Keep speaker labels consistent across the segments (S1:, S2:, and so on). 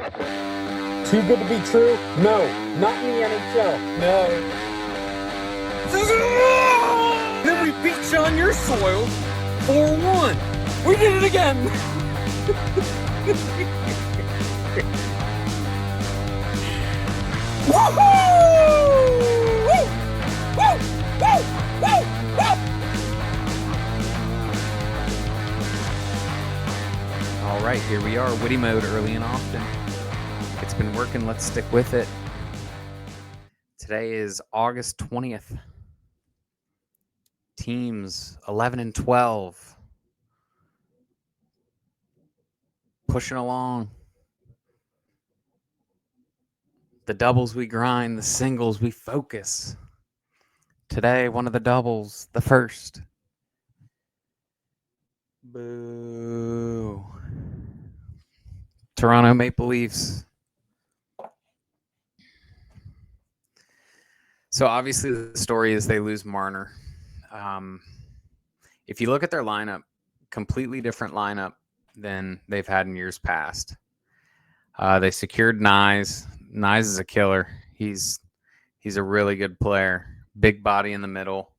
S1: Too good to be true? No, not in the NHL. No. Then we beat you on your soil 4-1. We did it again.
S2: All right, here we are, witty mode early and often. It's been working, let's stick with it. Today is August 20th. Teams 11 and 12. Pushing along. The doubles we grind, the singles we focus. Today, one of the doubles, the first. Boo. Toronto Maple Leafs. So obviously the story is they lose Marner. If you look at their lineup, completely different lineup than they've had in years past. They secured Nyes. Nyes is a killer. He's a really good player. Big body in the middle.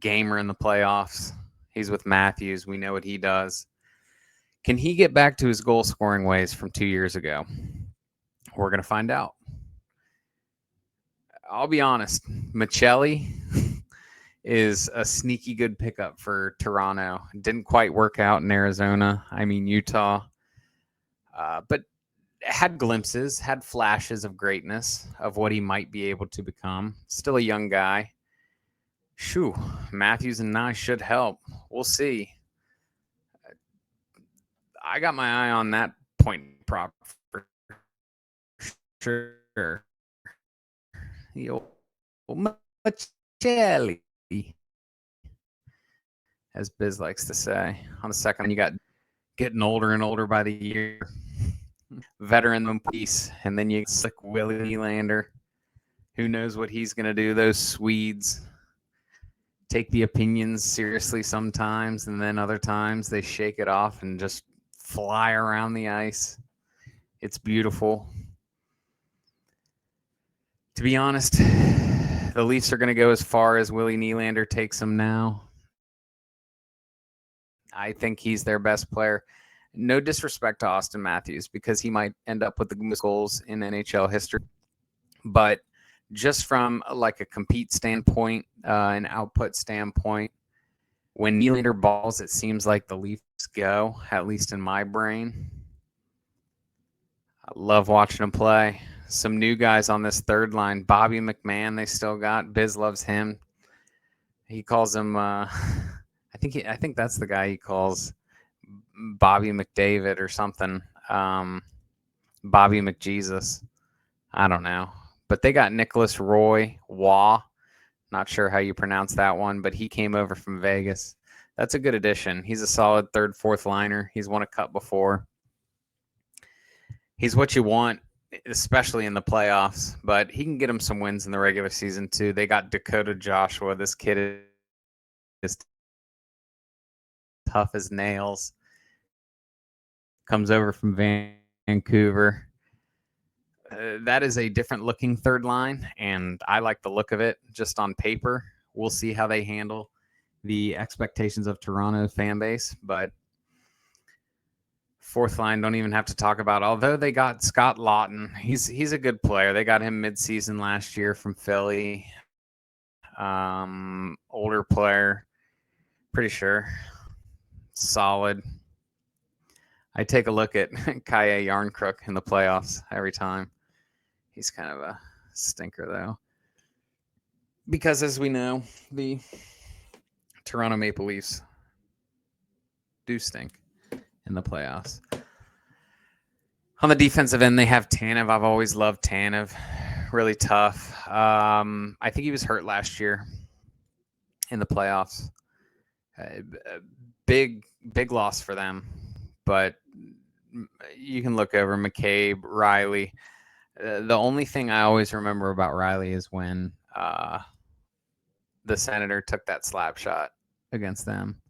S2: Gamer in the playoffs. He's with Matthews. We know what he does. Can he get back to his goal-scoring ways from 2 years ago? We're going to find out. I'll be honest. Michelli is a sneaky good pickup for Toronto. Didn't quite work out in Arizona. Utah. But had glimpses, had flashes of greatness of what he might be able to become. Still a young guy. Shoo, Matthews and Nye should help. We'll see. I got my eye on that point prop for sure. Michelli, as Biz likes to say. On the second, you got getting older and older by the year. Veteran piece, and then you slick Willie Nylander. Who knows what he's going to do? Those Swedes take the opinions seriously sometimes, and then other times they shake it off and just fly around the ice. It's beautiful. To be honest, the Leafs are going to go as far as Willie Nylander takes them now. I think he's their best player. No disrespect to Auston Matthews, because he might end up with the most goals in NHL history. But just from like a compete standpoint, an output standpoint, when Nylander balls, it seems like the Leafs go, at least in my brain. I love watching him play. Some new guys on this third line. Bobby McMahon, they still got. Biz loves him. He calls him, I think that's the guy he calls Bobby McDavid or something. Bobby McJesus. I don't know. But they got Nicholas Roy Waugh. Not sure how you pronounce that one, but he came over from Vegas. That's a good addition. He's a solid third, fourth liner. He's won a cup before. He's what you want, especially in the playoffs, but he can get him some wins in the regular season too. They got Dakota Joshua. This kid is tough as nails. Comes over from Vancouver. That is a different looking third line, and I like the look of it just on paper. We'll see how they handle the expectations of Toronto fan base, but fourth line, don't even have to talk about. Although they got Scott Lawton, he's a good player. They got him midseason last year from Philly. Older player, pretty sure. Solid. I take a look at Kaya Yarncrook in the playoffs every time. He's kind of a stinker, though. Because, as we know, the Toronto Maple Leafs do stink in the playoffs. On the defensive end, they have Tanev. I've always loved Tanev. Really tough. I think he was hurt last year in the playoffs. Big loss for them. But you can look over McCabe, Riley. The only thing I always remember about Riley is when the Senator took that slap shot against them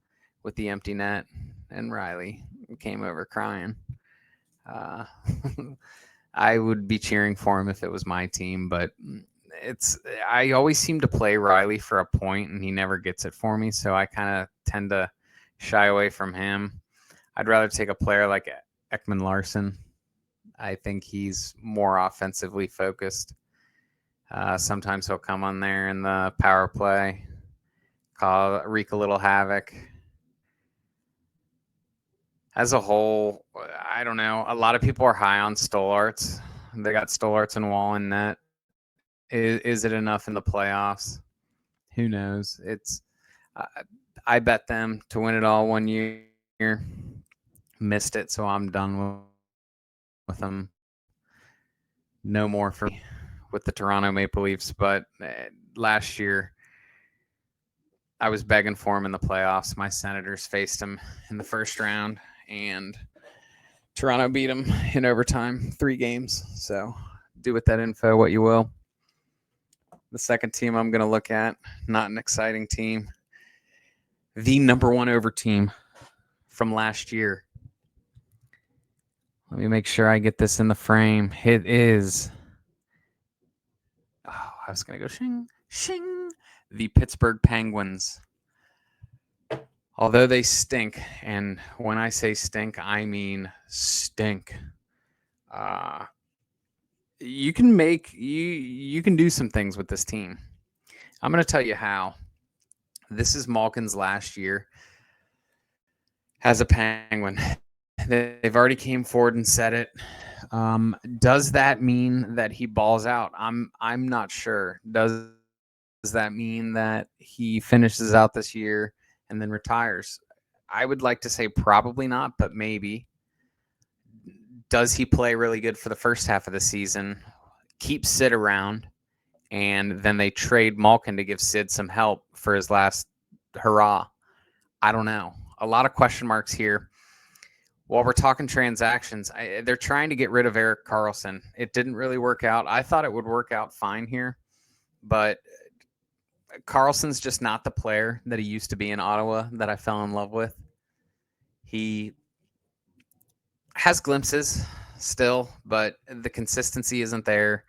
S2: with the empty net, and Riley came over crying. Uh, I would be cheering for him if it was my team, but I always seem to play Riley for a point, and he never gets it for me, so I kind of tend to shy away from him. I'd rather take a player like Ekman Larson. I think he's more offensively focused. Sometimes he'll come on there in the power play, wreak a little havoc. As a whole, I don't know. A lot of people are high on Stolarz. They got Stolarz and Wall in net. Is it enough in the playoffs? Who knows? I bet them to win it all one year. Missed it, so I'm done with them. No more for me with the Toronto Maple Leafs. But last year, I was begging for him in the playoffs. My Senators faced him in the first round, and Toronto beat him in overtime, 3 games. So do with that info what you will. The second team I'm going to look at, not an exciting team. The number 1 over team from last year. Let me make sure I get this in the frame. It is, I was going to go shing, shing. The Pittsburgh Penguins. Although they stink, and when I say stink, I mean stink. You can do some things with this team. I'm going to tell you how. This is Malkin's last year as a Penguin. They've already came forward and said it. Does that mean that he balls out? I'm not sure. Does that mean that he finishes out this year and then retires? I would like to say probably not, but maybe. Does he play really good for the first half of the season, keep Sid around, and then they trade Malkin to give Sid some help for his last hurrah? I don't know. A lot of question marks here. While we're talking transactions, they're trying to get rid of Erik Karlsson. It didn't really work out. I thought it would work out fine here, but Karlsson's just not the player that he used to be in Ottawa that I fell in love with. He has glimpses still, but the consistency isn't there.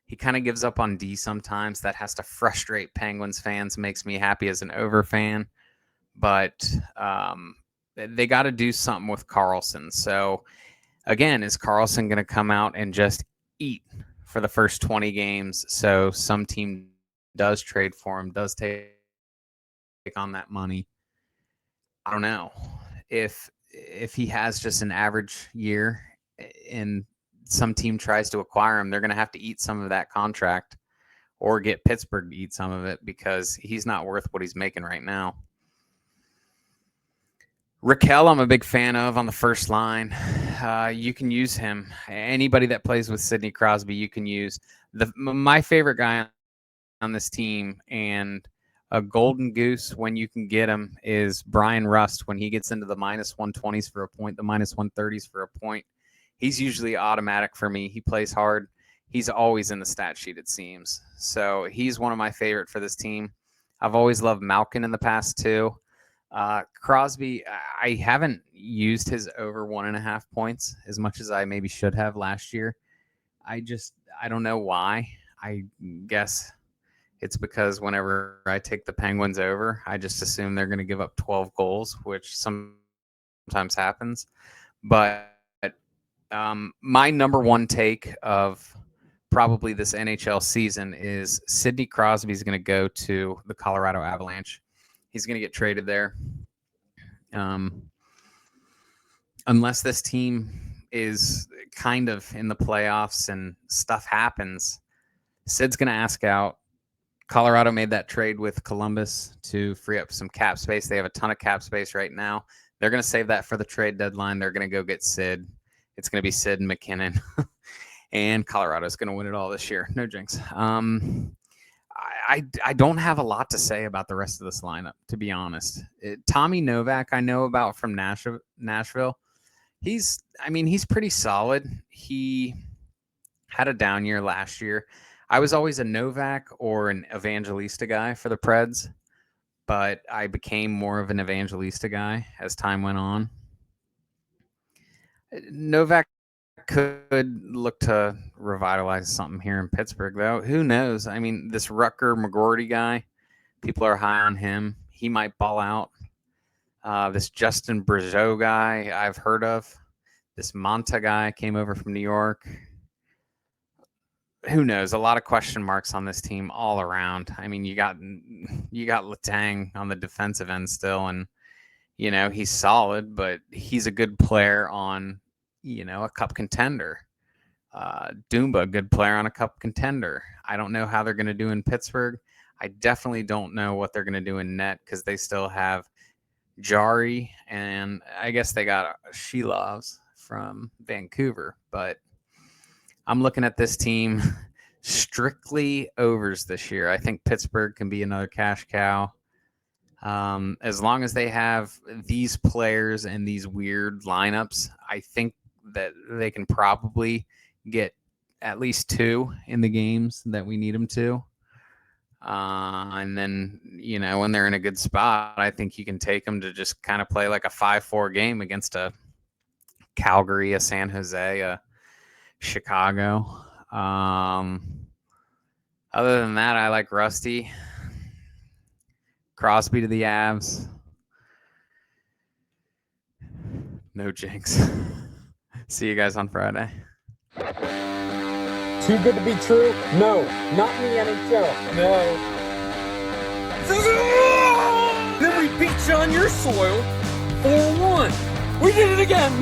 S2: He kind of gives up on D sometimes. That has to frustrate Penguins fans. Makes me happy as an over fan. But they got to do something with Karlsson. So, again, is Karlsson going to come out and just eat for the first 20 games? So some team does trade for him, does take on that money. I don't know. If he has just an average year and some team tries to acquire him, they're going to have to eat some of that contract or get Pittsburgh to eat some of it because he's not worth what he's making right now. Raquel, I'm a big fan of on the first line. You can use him. Anybody that plays with Sidney Crosby, you can use. My favorite guy on this team and a golden goose when you can get him is Brian Rust. When he gets into the minus 120s for a point, the minus 130s for a point, he's usually automatic for me. He plays hard. He's always in the stat sheet, it seems. So he's one of my favorite for this team. I've always loved Malkin in the past too. Crosby, I haven't used his over 1.5 points as much as I maybe should have last year. I don't know why. I guess it's because whenever I take the Penguins over, I just assume they're going to give up 12 goals, which sometimes happens. But my number 1 take of probably this NHL season is Sidney Crosby is going to go to the Colorado Avalanche. He's going to get traded there. Unless this team is kind of in the playoffs and stuff happens, Sid's going to ask out. Colorado made that trade with Columbus to free up some cap space. They have a ton of cap space right now. They're going to save that for the trade deadline. They're going to go get Sid. It's going to be Sid and McKinnon. And Colorado's going to win it all this year. No jinx. I don't have a lot to say about the rest of this lineup, to be honest. Tommy Novak, I know about from Nashville. He's pretty solid. He had a down year last year. I was always a Novak or an Evangelista guy for the Preds, but I became more of an Evangelista guy as time went on. Novak could look to revitalize something here in Pittsburgh, though. Who knows? I mean, this Rucker McGorty guy, people are high on him. He might ball out. This Justin Brazeau guy I've heard of. This Monta guy came over from New York. Who knows? A lot of question marks on this team all around. I mean, you got Letang on the defensive end still, and he's solid, but he's a good player on a cup contender. Dumba, good player on a cup contender. I don't know how they're going to do in Pittsburgh. I definitely don't know what they're going to do in net because they still have Jari, and I guess they got Shilovs from Vancouver. But I'm looking at this team strictly overs this year. I think Pittsburgh can be another cash cow. As long as they have these players and these weird lineups, I think that they can probably get at least 2 in the games that we need them to. And then, when they're in a good spot, I think you can take them to just kind of play like a 5-4 game against a Calgary, a San Jose, a Chicago. Other than that, I like Rusty. Crosby to the Avs. No Jinx. See you guys on Friday.
S1: Too good to be true? No, not in the NHL. No. Then we beat you on your soil 4-1. We did it again.